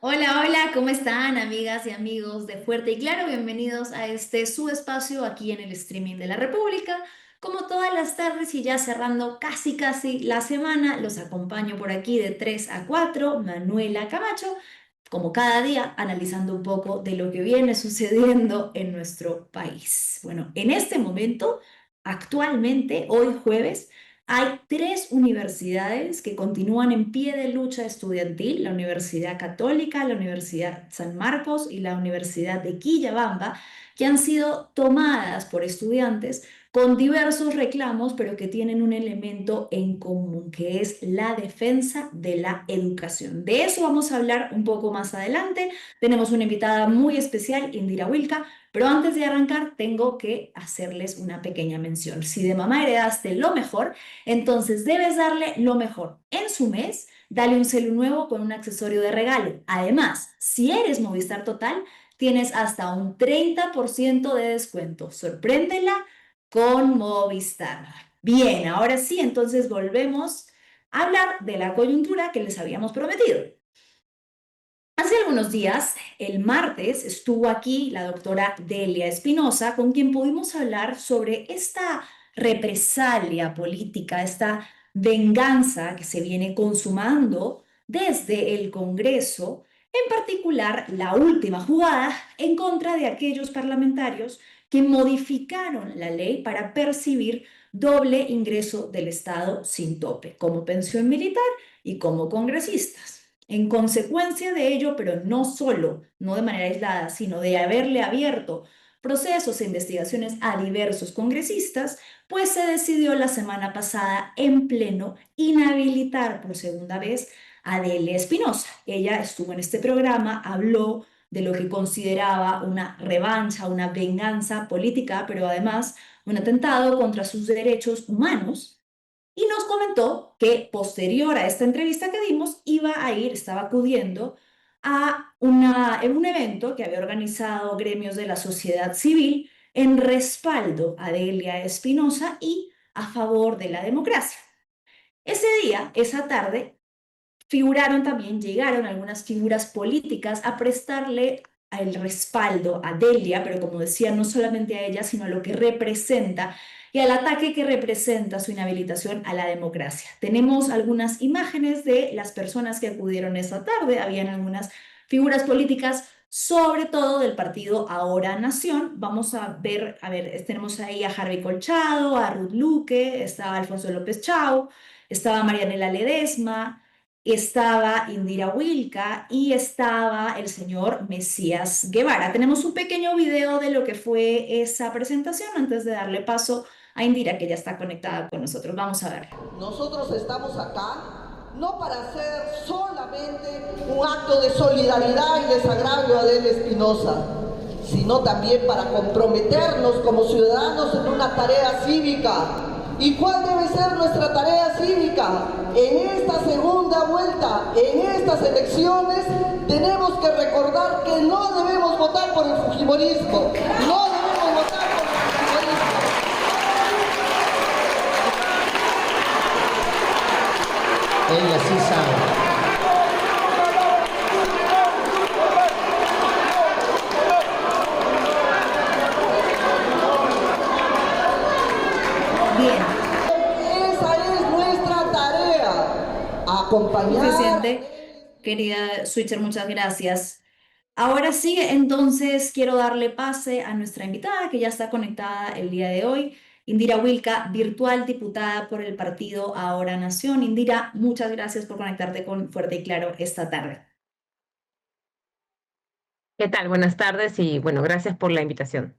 Hola, hola, ¿cómo están amigas y amigos de Fuerte y Claro? Bienvenidos a este su espacio aquí en el streaming de la República. Como todas las tardes y ya cerrando casi la semana, los acompaño por aquí de 3 a 4, Manuela Camacho, como cada día, analizando un poco de lo que viene sucediendo en nuestro país. Bueno, en este momento, actualmente, hoy jueves, hay tres universidades que continúan en pie de lucha estudiantil: la Universidad Católica, la Universidad San Marcos y la Universidad de Quillabamba, que han sido tomadas por estudiantes con diversos reclamos, pero que tienen un elemento en común, que es la defensa de la educación. De eso vamos a hablar un poco más adelante. Tenemos una invitada muy especial, Indira Wilka, pero antes de arrancar tengo que hacerles una pequeña mención. Si de mamá heredaste lo mejor, entonces debes darle lo mejor en su mes. Dale un celu nuevo con un accesorio de regalo. Además, si eres Movistar Total, tienes hasta un 30% de descuento. Sorpréndela con Movistar. Bien, ahora sí, entonces volvemos a hablar de la coyuntura que les habíamos prometido. Hace algunos días, el martes, estuvo aquí la doctora Delia Espinosa, con quien pudimos hablar sobre esta represalia política, esta venganza que se viene consumando desde el Congreso, en particular la última jugada en contra de aquellos parlamentarios que modificaron la ley para percibir doble ingreso del Estado sin tope, como pensión militar y como congresistas. En consecuencia de ello, pero no solo, no de manera aislada, sino de haberle abierto procesos e investigaciones a diversos congresistas, pues se decidió la semana pasada en pleno inhabilitar por segunda vez a Delia Espinosa. Ella estuvo en este programa, habló de lo que consideraba una revancha, una venganza política, pero además un atentado contra sus derechos humanos, y nos comentó que posterior a esta entrevista que dimos, estaba acudiendo en un evento que había organizado gremios de la sociedad civil en respaldo a Delia Espinosa y a favor de la democracia. Ese día, esa tarde, llegaron algunas figuras políticas a prestarle el respaldo a Delia, pero como decía, no solamente a ella, sino a lo que representa y al ataque que representa su inhabilitación a la democracia. Tenemos algunas imágenes de las personas que acudieron esa tarde. Habían algunas figuras políticas, sobre todo del partido Ahora Nación. Vamos a ver, tenemos ahí a Harvey Colchado, a Ruth Luque, estaba Alfonso López Chau, estaba Marianela Ledesma, estaba Indira Wilka y estaba el señor Mesías Guevara. Tenemos un pequeño video de lo que fue esa presentación antes de darle paso a Indira, que ya está conectada con nosotros. Vamos a verlo. Nosotros estamos acá no para hacer solamente un acto de solidaridad y desagravio a Delia Espinosa, sino también para comprometernos como ciudadanos en una tarea cívica. ¿Y cuál debe ser nuestra tarea cívica? En esta segunda vuelta, en estas elecciones, tenemos que recordar que no debemos votar por el fujimorismo, no debemos votar por el fujimorismo. Ella sí sabe. Bien, Esa es nuestra tarea, acompañar. suficiente, querida Switcher, muchas gracias. Ahora sí, entonces quiero darle pase a nuestra invitada que ya está conectada el día de hoy, Indira Wilka, virtual diputada por el partido Ahora Nación. Indira, muchas gracias por conectarte con Fuerte y Claro esta tarde. ¿Qué tal? Buenas tardes y bueno, gracias por la invitación.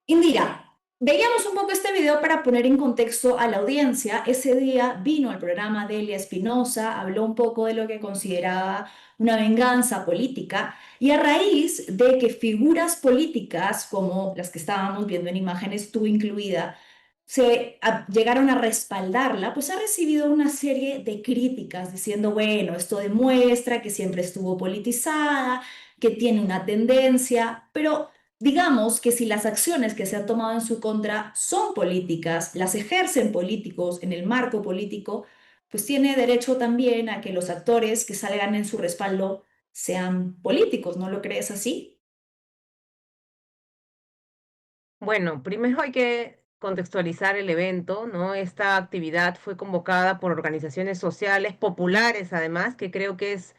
Indira, veíamos un poco este video para poner en contexto a la audiencia. Ese día vino al programa Delia Espinosa, habló un poco de lo que consideraba una venganza política, y a raíz de que figuras políticas como las que estábamos viendo en imágenes, tú incluida, llegaron a respaldarla, pues ha recibido una serie de críticas diciendo, bueno, esto demuestra que siempre estuvo politizada, que tiene una tendencia, pero digamos que si las acciones que se han tomado en su contra son políticas, las ejercen políticos en el marco político, pues tiene derecho también a que los actores que salgan en su respaldo sean políticos, ¿no lo crees así? Bueno, primero hay que contextualizar el evento, ¿no? Esta actividad fue convocada por organizaciones sociales populares, además, que creo que es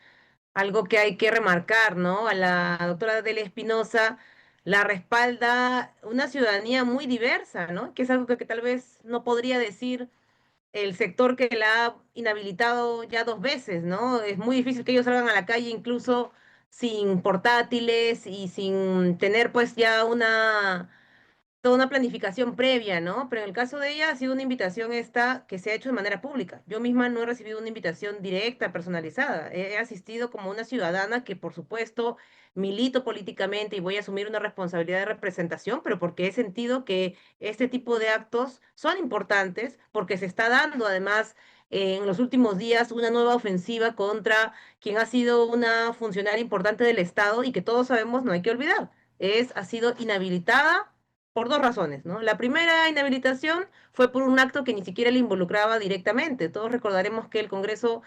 algo que hay que remarcar, ¿no? A la doctora Delia Espinosa la respalda una ciudadanía muy diversa, ¿no? Que es algo que tal vez no podría decir el sector que la ha inhabilitado ya 2 veces, ¿no? Es muy difícil que ellos salgan a la calle incluso sin portátiles y sin tener pues ya toda una planificación previa, ¿no? Pero en el caso de ella ha sido una invitación esta que se ha hecho de manera pública. Yo misma no he recibido una invitación directa, personalizada. He asistido como una ciudadana que, por supuesto, milito políticamente y voy a asumir una responsabilidad de representación, pero porque he sentido que este tipo de actos son importantes, porque se está dando además en los últimos días una nueva ofensiva contra quien ha sido una funcionaria importante del Estado y que todos sabemos, no hay que olvidar, ha sido inhabilitada por 2 razones, ¿no? La primera inhabilitación fue por un acto que ni siquiera le involucraba directamente. Todos recordaremos que el Congreso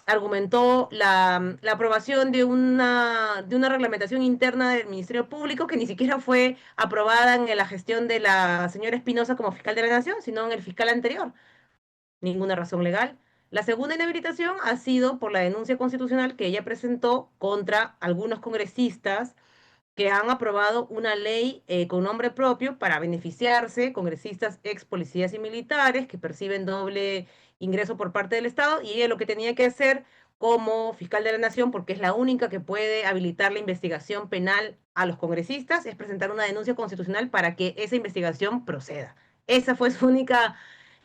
argumentó la aprobación de una reglamentación interna del Ministerio Público que ni siquiera fue aprobada en la gestión de la señora Espinosa como fiscal de la Nación, sino en el fiscal anterior. Ninguna razón legal. La segunda inhabilitación ha sido por la denuncia constitucional que ella presentó contra algunos congresistas que han aprobado una ley con nombre propio para beneficiarse, congresistas, ex policías y militares que perciben doble ingreso por parte del Estado, y ella lo que tenía que hacer como fiscal de la Nación, porque es la única que puede habilitar la investigación penal a los congresistas, es presentar una denuncia constitucional para que esa investigación proceda. Esa fue su única,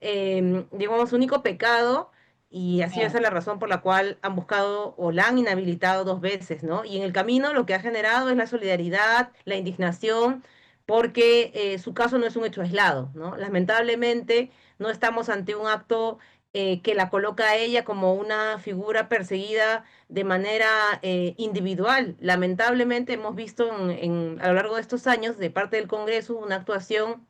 digamos, su único pecado y así esa es la razón por la cual han buscado o la han inhabilitado 2 veces, ¿no? Y en el camino lo que ha generado es la solidaridad, la indignación, porque su caso no es un hecho aislado, ¿no? Lamentablemente no estamos ante un acto que la coloca a ella como una figura perseguida de manera individual. Lamentablemente hemos visto a lo largo de estos años de parte del Congreso una actuación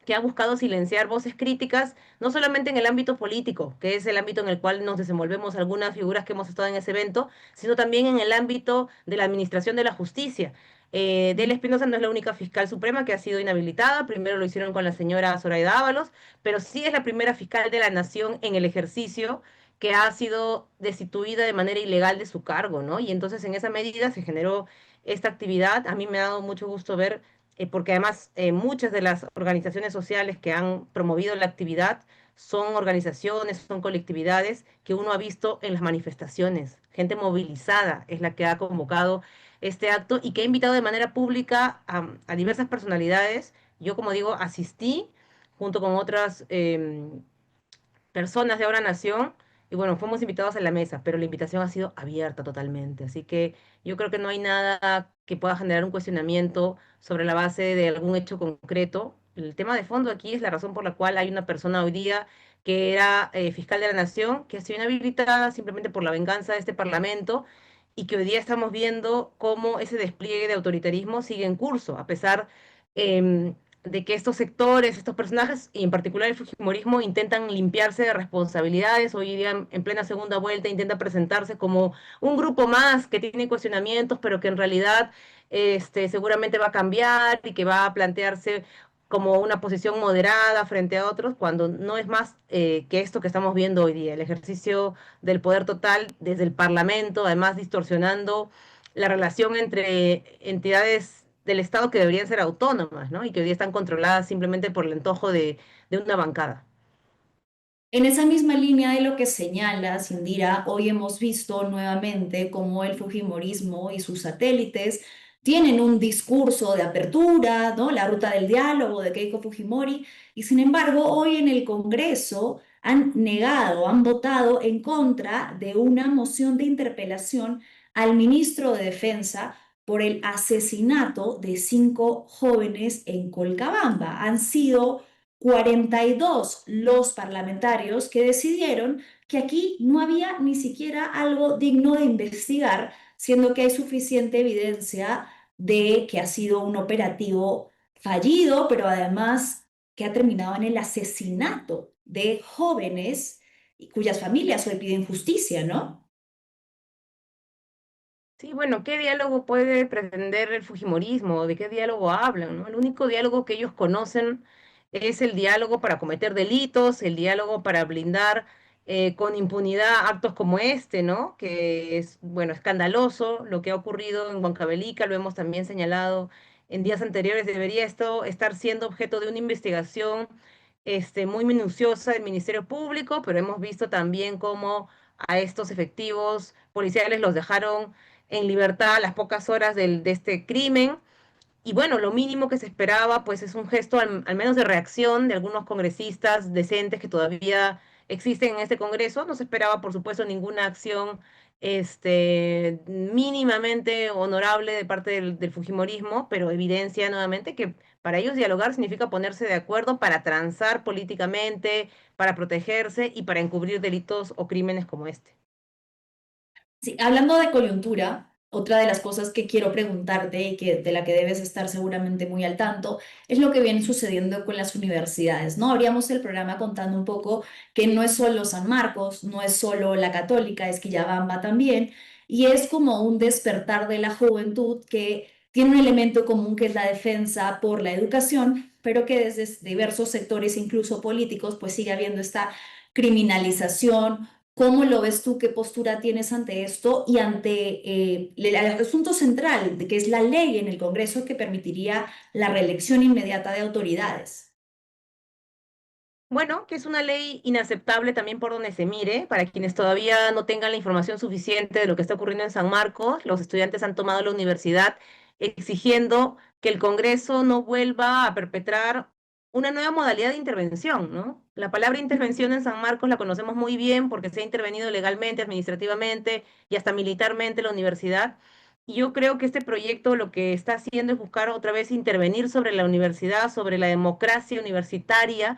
que ha buscado silenciar voces críticas, no solamente en el ámbito político, que es el ámbito en el cual nos desenvolvemos algunas figuras que hemos estado en ese evento, sino también en el ámbito de la administración de la justicia. Delia Espinosa no es la única fiscal suprema que ha sido inhabilitada, primero lo hicieron con la señora Zoraida Ábalos, pero sí es la primera fiscal de la nación en el ejercicio que ha sido destituida de manera ilegal de su cargo, ¿no? Y entonces en esa medida se generó esta actividad. A mí me ha dado mucho gusto ver porque además muchas de las organizaciones sociales que han promovido la actividad son organizaciones, son colectividades que uno ha visto en las manifestaciones. Gente movilizada es la que ha convocado este acto y que ha invitado de manera pública a diversas personalidades. Yo, como digo, asistí junto con otras personas de Ahora Nación, y bueno, fuimos invitados a la mesa, pero la invitación ha sido abierta totalmente, así que yo creo que no hay nada que pueda generar un cuestionamiento sobre la base de algún hecho concreto. El tema de fondo aquí es la razón por la cual hay una persona hoy día que era fiscal de la Nación, que ha sido inhabilitada simplemente por la venganza de este Parlamento, y que hoy día estamos viendo cómo ese despliegue de autoritarismo sigue en curso, a pesar de que estos sectores, estos personajes, y en particular el Fujimorismo, intentan limpiarse de responsabilidades. Hoy día, en plena segunda vuelta, intenta presentarse como un grupo más que tiene cuestionamientos, pero que en realidad seguramente va a cambiar y que va a plantearse como una posición moderada frente a otros, cuando no es más que esto que estamos viendo hoy día, el ejercicio del poder total desde el Parlamento, además distorsionando la relación entre entidades del Estado que deberían ser autónomas, ¿no? Y que hoy día están controladas simplemente por el antojo de una bancada. En esa misma línea de lo que señalas, Indira, hoy hemos visto nuevamente cómo el Fujimorismo y sus satélites tienen un discurso de apertura, ¿no? La ruta del diálogo de Keiko Fujimori, y sin embargo, hoy en el Congreso han negado, han votado en contra de una moción de interpelación al ministro de Defensa por el asesinato de 5 jóvenes en Colcabamba. Han sido 42 los parlamentarios que decidieron que aquí no había ni siquiera algo digno de investigar, siendo que hay suficiente evidencia de que ha sido un operativo fallido, pero además que ha terminado en el asesinato de jóvenes cuyas familias hoy piden justicia, ¿no? Sí, bueno, ¿qué diálogo puede pretender el fujimorismo? ¿De qué diálogo hablan, no? El único diálogo que ellos conocen es el diálogo para cometer delitos, el diálogo para blindar con impunidad actos como este, ¿no? Que es, bueno, escandaloso lo que ha ocurrido en Huancavelica, lo hemos también señalado en días anteriores. Debería esto estar siendo objeto de una investigación muy minuciosa del Ministerio Público, pero hemos visto también cómo a estos efectivos policiales los dejaron en libertad a las pocas horas de este crimen. Y bueno, lo mínimo que se esperaba, pues es un gesto al menos de reacción de algunos congresistas decentes que todavía existen en este Congreso. No se esperaba, por supuesto, ninguna acción mínimamente honorable de parte del Fujimorismo, pero evidencia nuevamente que para ellos dialogar significa ponerse de acuerdo para transar políticamente, para protegerse y para encubrir delitos o crímenes como este. Sí, hablando de coyuntura, otra de las cosas que quiero preguntarte y que de la que debes estar seguramente muy al tanto es lo que viene sucediendo con las universidades, ¿no? Abríamos el programa contando un poco que no es solo San Marcos, no es solo la Católica, es Quillabamba también, y es como un despertar de la juventud que tiene un elemento común que es la defensa por la educación, pero que desde diversos sectores, incluso políticos, pues sigue habiendo esta criminalización. ¿Cómo lo ves tú? ¿Qué postura tienes ante esto y ante el asunto central, de que es la ley en el Congreso que permitiría la reelección inmediata de autoridades? Bueno, que es una ley inaceptable también por donde se mire. Para quienes todavía no tengan la información suficiente de lo que está ocurriendo en San Marcos, los estudiantes han tomado la universidad exigiendo que el Congreso no vuelva a perpetrar una nueva modalidad de intervención, ¿no? La palabra intervención en San Marcos la conocemos muy bien porque se ha intervenido legalmente, administrativamente y hasta militarmente en la universidad. Y yo creo que este proyecto lo que está haciendo es buscar otra vez intervenir sobre la universidad, sobre la democracia universitaria,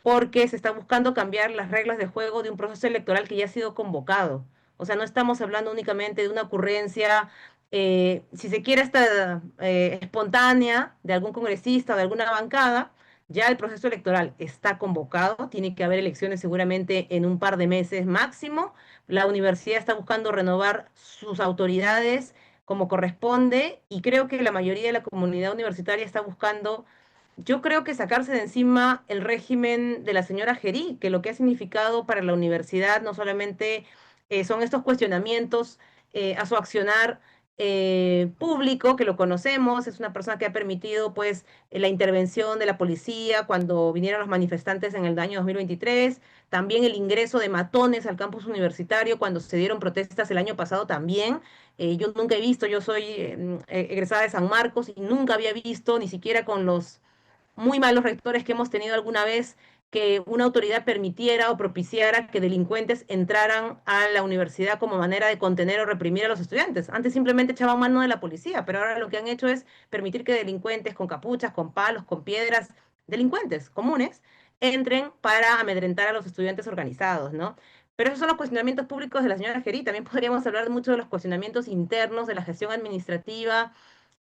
porque se está buscando cambiar las reglas de juego de un proceso electoral que ya ha sido convocado. O sea, no estamos hablando únicamente de una ocurrencia, si se quiere, hasta espontánea de algún congresista o de alguna bancada. Ya el proceso electoral está convocado, tiene que haber elecciones seguramente en un par de meses máximo. La universidad está buscando renovar sus autoridades como corresponde y creo que la mayoría de la comunidad universitaria está buscando, yo creo, que sacarse de encima el régimen de la señora Gerí, que lo que ha significado para la universidad no solamente son estos cuestionamientos a su accionar público, que lo conocemos, es una persona que ha permitido pues la intervención de la policía cuando vinieron los manifestantes en el año 2023, también el ingreso de matones al campus universitario cuando se dieron protestas el año pasado también. Yo nunca he visto, yo soy egresada de San Marcos y nunca había visto, ni siquiera con los muy malos rectores que hemos tenido alguna vez, que una autoridad permitiera o propiciara que delincuentes entraran a la universidad como manera de contener o reprimir a los estudiantes. Antes simplemente echaban mano de la policía, pero ahora lo que han hecho es permitir que delincuentes con capuchas, con palos, con piedras, delincuentes comunes, entren para amedrentar a los estudiantes organizados, ¿no? Pero esos son los cuestionamientos públicos de la señora Gerí. También podríamos hablar de mucho de los cuestionamientos internos de la gestión administrativa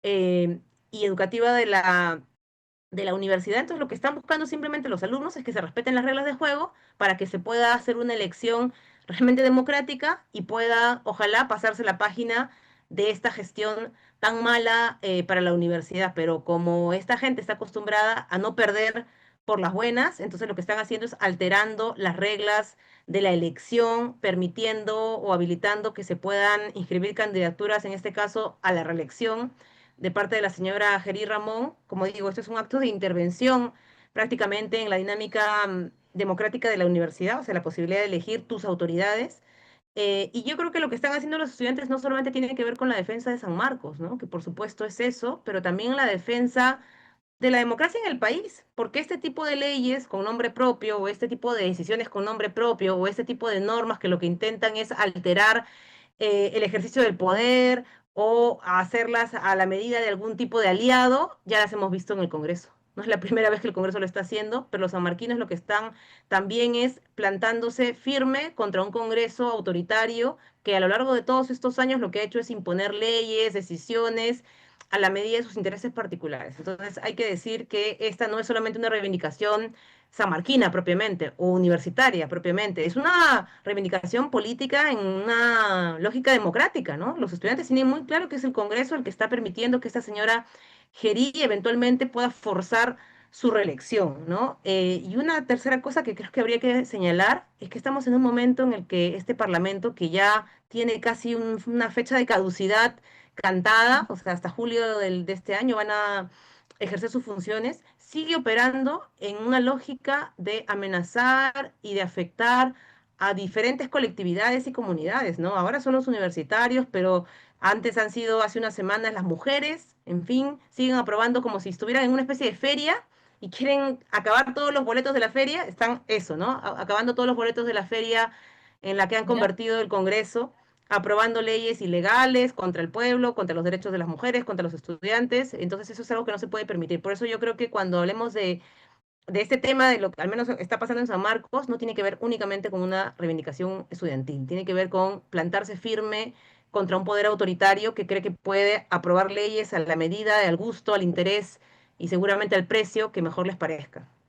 eh, y educativa de la universidad. Entonces, lo que están buscando simplemente los alumnos es que se respeten las reglas de juego para que se pueda hacer una elección realmente democrática y pueda, ojalá, pasarse la página de esta gestión tan mala para la universidad. Pero como esta gente está acostumbrada a no perder por las buenas, entonces lo que están haciendo es alterando las reglas de la elección, permitiendo o habilitando que se puedan inscribir candidaturas, en este caso a la reelección, de parte de la señora Gerí Ramón. Como digo, esto es un acto de intervención prácticamente en la dinámica democrática de la universidad, o sea, la posibilidad de elegir tus autoridades. Y yo creo que lo que están haciendo los estudiantes no solamente tiene que ver con la defensa de San Marcos, ¿no? Que por supuesto es eso, pero también la defensa de la democracia en el país, porque este tipo de leyes con nombre propio, o este tipo de decisiones con nombre propio, o este tipo de normas que lo que intentan es alterar el ejercicio del poder o hacerlas a la medida de algún tipo de aliado, ya las hemos visto en el Congreso. no es la primera vez que el Congreso lo está haciendo, pero los sanmarquinos lo que están también es plantándose firme contra un Congreso autoritario que a lo largo de todos estos años lo que ha hecho es imponer leyes, decisiones a la medida de sus intereses particulares. Entonces hay que decir que esta no es solamente una reivindicación sanmarquina propiamente o universitaria propiamente, es una reivindicación política en una lógica democrática, ¿no? Los estudiantes tienen muy claro que es el Congreso el que está permitiendo que esta señora Gerí eventualmente pueda forzar su reelección, ¿no? Y una tercera cosa que creo que habría que señalar es que estamos en un momento en el que este Parlamento, que ya tiene casi una fecha de caducidad cantada, o sea, hasta julio de este año van a ejercer sus funciones, sigue operando en una lógica de amenazar y de afectar a diferentes colectividades y comunidades, ¿no? Ahora son los universitarios, pero antes han sido hace unas semanas las mujeres, en fin, siguen aprobando como si estuvieran en una especie de feria y quieren acabar todos los boletos de la feria, están eso, ¿no? Acabando todos los boletos de la feria en la que han Ya. convertido el Congreso, aprobando leyes ilegales contra el pueblo, contra los derechos de las mujeres, contra los estudiantes. Entonces eso es algo que no se puede permitir. Por eso yo creo que cuando hablemos de este tema, de lo que al menos está pasando en San Marcos, no tiene que ver únicamente con una reivindicación estudiantil, tiene que ver con plantarse firme contra un poder autoritario que cree que puede aprobar leyes a la medida, al gusto, al interés y seguramente al precio que mejor les parezca.